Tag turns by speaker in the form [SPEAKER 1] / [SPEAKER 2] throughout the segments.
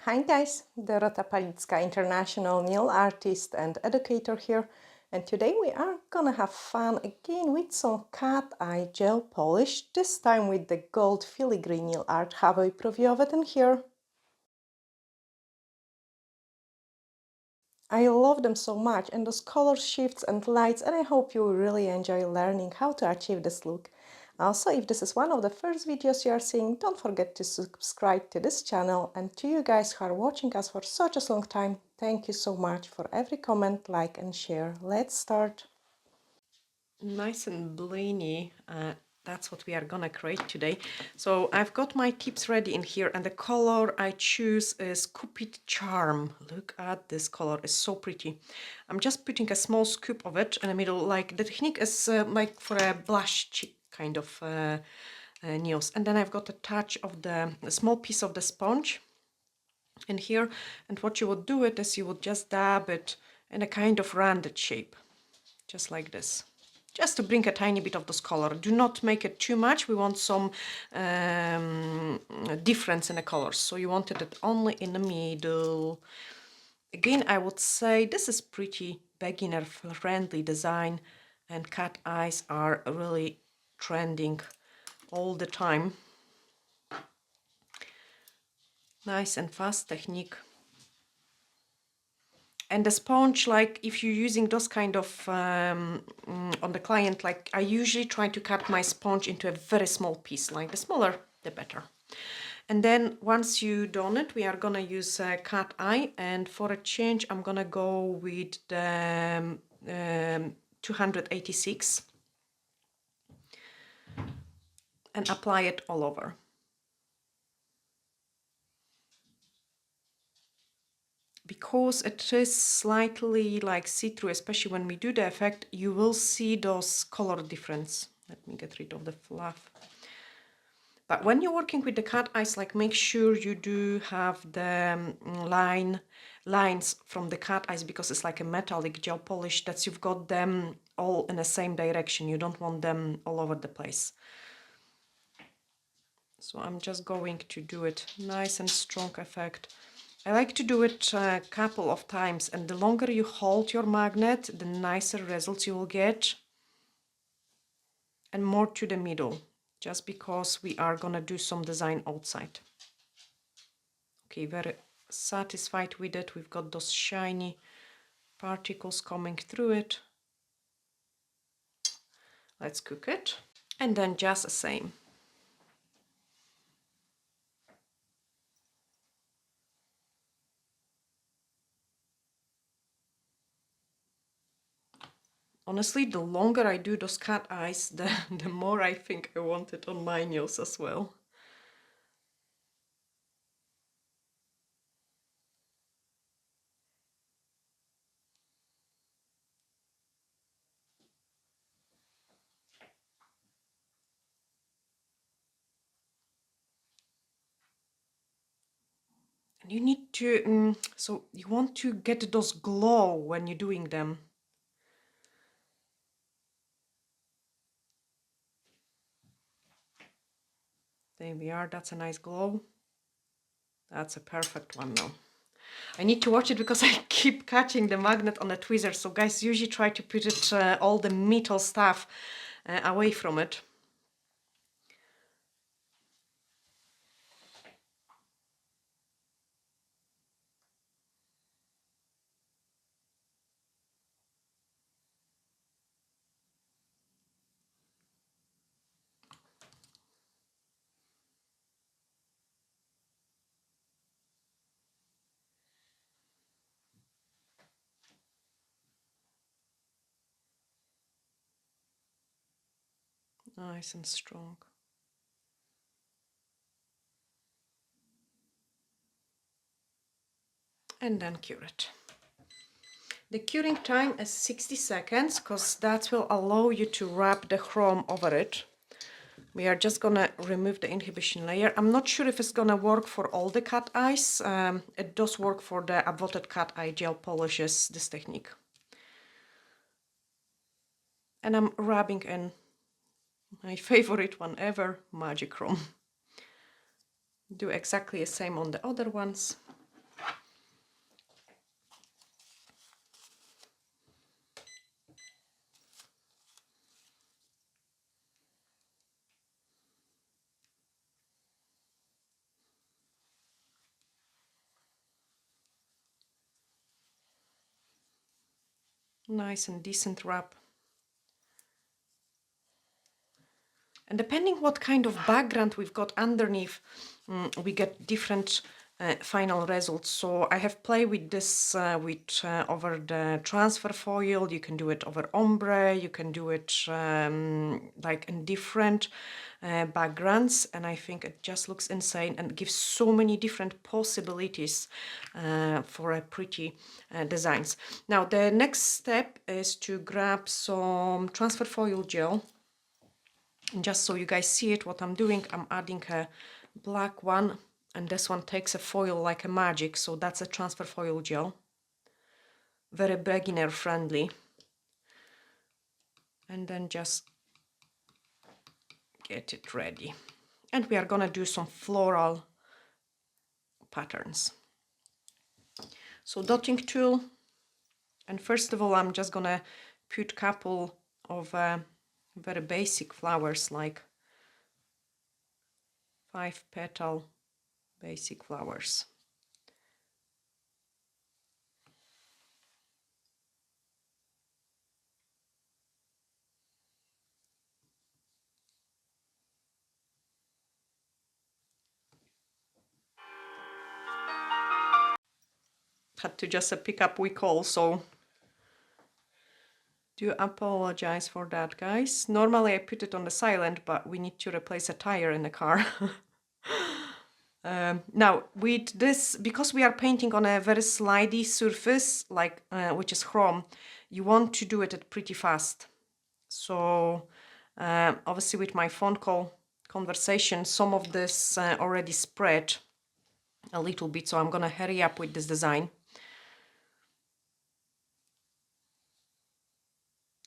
[SPEAKER 1] Hi guys, Dorota International nail artist and educator here, and today we are gonna have fun again with some cat eye gel polish, this time with the gold filigree nail art. Have a preview of it in here. I love them so much, and those color shifts and lights, and I hope you will really enjoy learning how to achieve this look. Also, if this is one of the first videos you are seeing, don't forget to subscribe to this channel, and to you guys who are watching us for such a long time, thank you so much for every comment, like and share. Let's start. Nice and blingy. That's what we are gonna create today. So I've got my tips ready in here, and the color I choose is Cupid Charm. Look at this color, it's so pretty. I'm just putting a small scoop of it in the middle, like the technique is like for a blush cheek kind of nails. And then I've got a touch of a small piece of the sponge in here, and what you would do it is you would just dab it in a kind of rounded shape, just like this. Just to bring a tiny bit of this color. Do not make it too much. We want some difference in the colors. So you wanted it only in the middle. Again, I would say this is pretty beginner friendly design, and cat eyes are really trending all the time. Nice and fast technique. And the sponge, like if you're using those kind of on the client, like I usually try to cut my sponge into a very small piece, like the smaller the better. And then once you done it, we are gonna use cat eye, and for a change I'm gonna go with the 286 and apply it all over. Because it is slightly like see-through, especially when we do the effect, you will see those color difference. Let me get rid of the fluff. But when you're working with the cat eyes, like make sure you do have the lines from the cat eyes, because it's like a metallic gel polish, that you've got them all in the same direction. You don't want them all over the place. So I'm just going to do it nice and strong effect. I like to do it a couple of times, and the longer you hold your magnet, the nicer results you will get, and more to the middle, just because we are gonna do some design outside. Okay, very satisfied with it. We've got those shiny particles coming through it. Let's cook it, and then just the same. Honestly, the longer I do those cat eyes, the more I think I want it on my nails as well. And you need to, so you want to get those glow when you're doing them. There we are, that's a nice glow. That's a perfect one now. I need to watch it because I keep catching the magnet on the tweezer. So guys, usually try to put it all the metal stuff away from it. Nice and strong. And then cure it. The curing time is 60 seconds because that will allow you to wrap the chrome over it. We are just gonna remove the inhibition layer. I'm not sure if it's gonna work for all the cat eyes. It does work for the Upvoted cat eye gel polishes, this technique. And I'm rubbing in my favorite one ever, Magic Chrome. Do exactly the same on the other ones.
[SPEAKER 2] Nice and decent wrap. And depending what kind of background we've got underneath, we get different final results. So I have played with this over the transfer foil. You can do it over ombre. You can do it like in different backgrounds, and I think it just looks insane and gives so many different possibilities for a pretty designs. Now the next step is to grab some transfer foil gel. And just so you guys see it, what I'm doing, I'm adding a black one, and this one takes a foil like a magic, so that's a transfer foil gel. Very beginner friendly. And then just get it ready. And we are gonna do some floral patterns. So dotting tool, and first of all I'm just gonna put a couple of very basic flowers, like 5-petal basic flowers. Had to just pick up weak call, so do apologize for that, guys. Normally I put it on the silent, but we need to replace a tire in the car. Now with this, because we are painting on a very slidey surface, like which is chrome, you want to do it pretty fast. So obviously with my phone call conversation, some of this already spread a little bit, so I'm gonna hurry up with this design.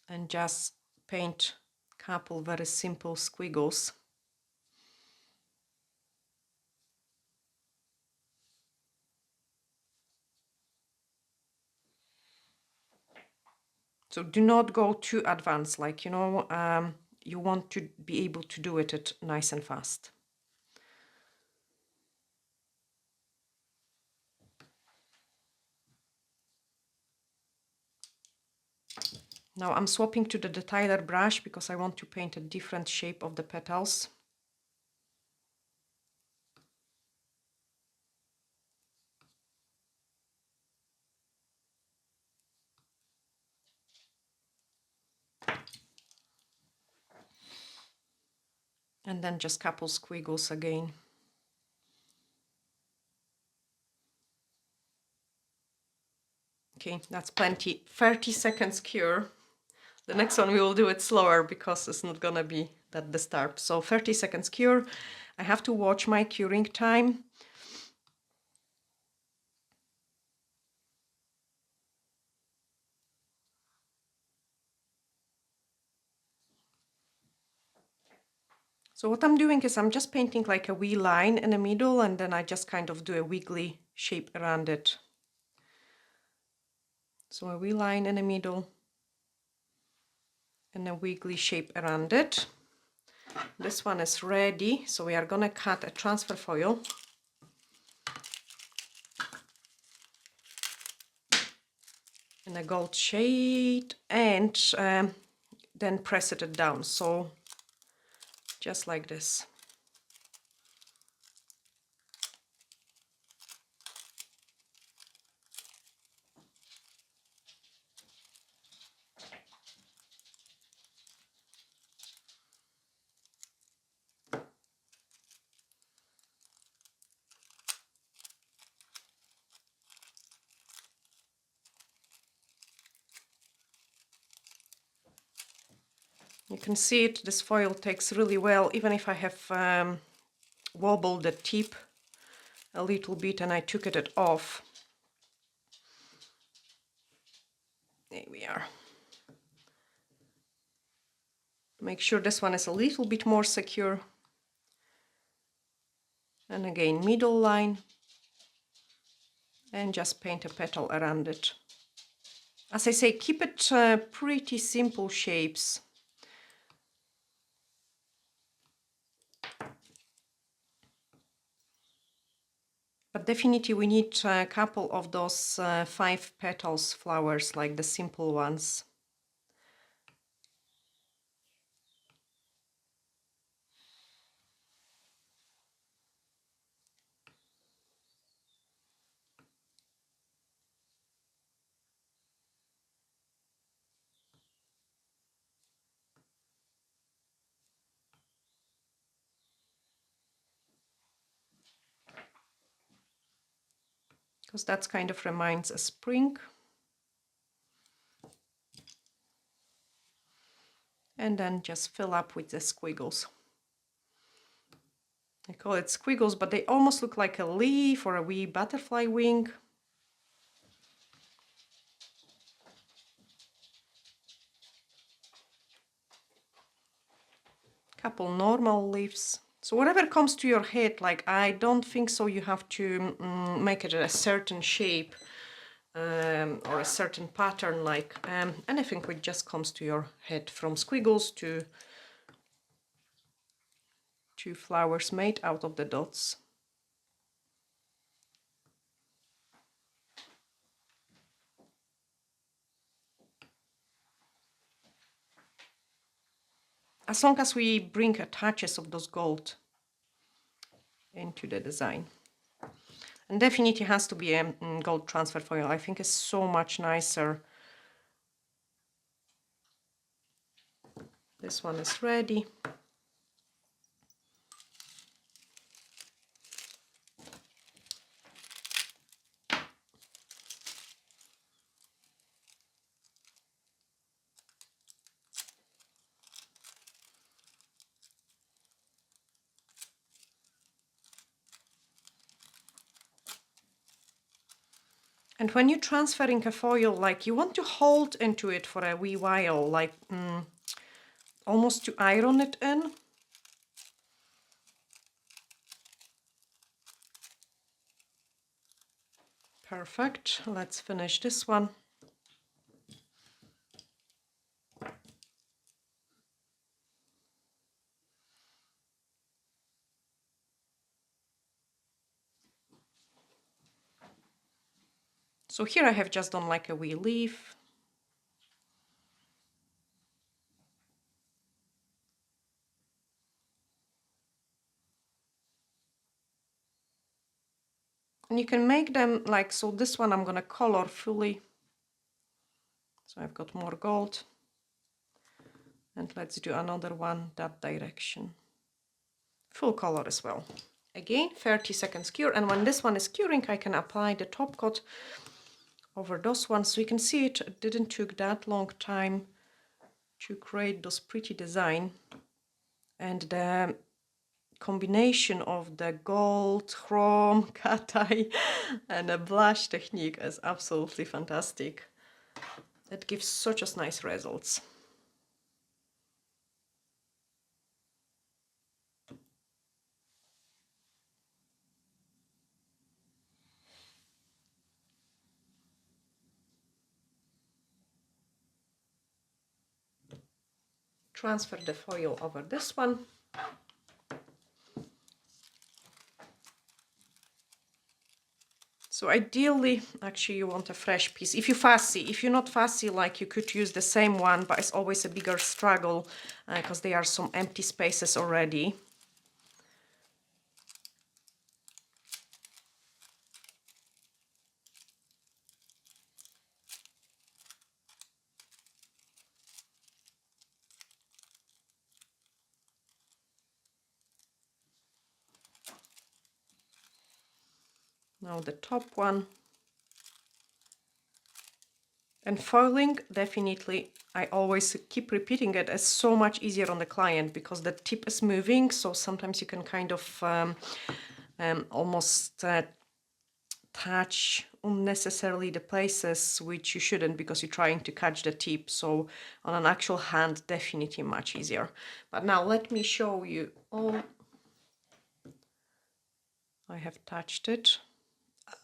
[SPEAKER 2] And just paint a couple very simple squiggles. So do not go too advanced, like, you know, you want to be able to do it nice and fast. Now I'm swapping to the detailer brush because I want to paint a different shape of the petals. And then just couple squiggles again. Okay, that's plenty. 30 seconds cure. The next one we will do it slower because it's not gonna be that disturbed. So 30 seconds cure. I have to watch my curing time. So what I'm doing is I'm just painting like a wee line in the middle, and then I just kind of do a wiggly shape around it. So a wee line in the middle and a wiggly shape around it. This one is ready, so we are gonna cut a transfer foil. In a gold shade, and then press it down, so just like this. You can see it, this foil takes really well, even if I have wobbled the tip a little bit and I took it off. There we are. Make sure this one is a little bit more secure. And again, middle line. And just paint a petal around it. As I say, keep it pretty simple shapes. But But definitely we need a couple of those 5 petals flowers, like the simple ones. Because that kind of reminds a spring. And then just fill up with the squiggles. I call it squiggles, but they almost look like a leaf or a wee butterfly wing. Couple normal leaves. So whatever comes to your head, like I don't think so you have to make it a certain shape or a certain pattern, like anything which just comes to your head, from squiggles to flowers made out of the dots. As long as we bring touches of those gold into the design. And definitely has to be a gold transfer foil. I think it's so much nicer. This one is ready. And when you're transferring a foil, like you want to hold into it for a wee while, like almost to iron it in. Perfect. Let's finish this one. So here I have just done like a wee leaf. And you can make them like, so this one I'm gonna color fully. So I've got more gold. And let's do another one that direction. Full color as well. Again, 30 seconds cure. And when this one is curing, I can apply the top coat over those ones. So you can see it didn't take that long time to create those pretty design. And the combination of the gold, chrome, cat eye and a blush technique is absolutely fantastic. It gives such a nice results. Transfer the foil over this one. So ideally, actually you want a fresh piece. If you're fussy, if you're not fussy, like you could use the same one, but it's always a bigger struggle because there are some empty spaces already. Now the top one. And foiling, definitely, I always keep repeating it, it's so much easier on the client because the tip is moving, so sometimes you can kind of almost touch unnecessarily the places which you shouldn't because you're trying to catch the tip. So on an actual hand, definitely much easier. But now let me show you all. I have touched it.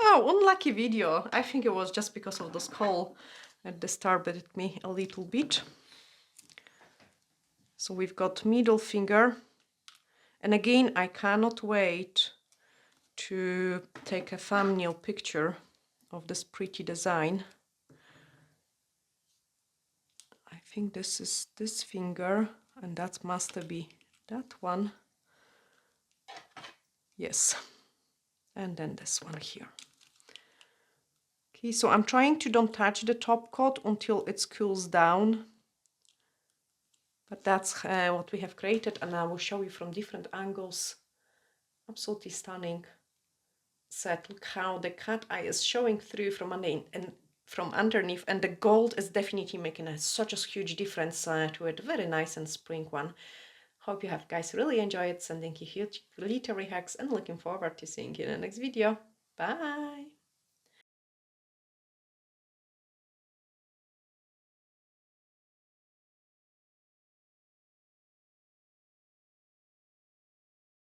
[SPEAKER 2] Oh, unlucky video. I think it was just because of the skull. It disturbed me a little bit. So we've got middle finger. And again, I cannot wait to take a thumbnail picture of this pretty design. I think this is this finger, and that must be that one. Yes, and then this one here. Okay, so I'm trying to don't touch the top coat until it cools down. But that's what we have created, and I will show you from different angles. Absolutely stunning set. Look how the cat eye is showing through from underneath, and the gold is definitely making such a huge difference to it. Very nice and spring one. Hope you have guys really enjoyed. Sending you huge glittery hugs and looking forward to seeing you in the next video. Bye!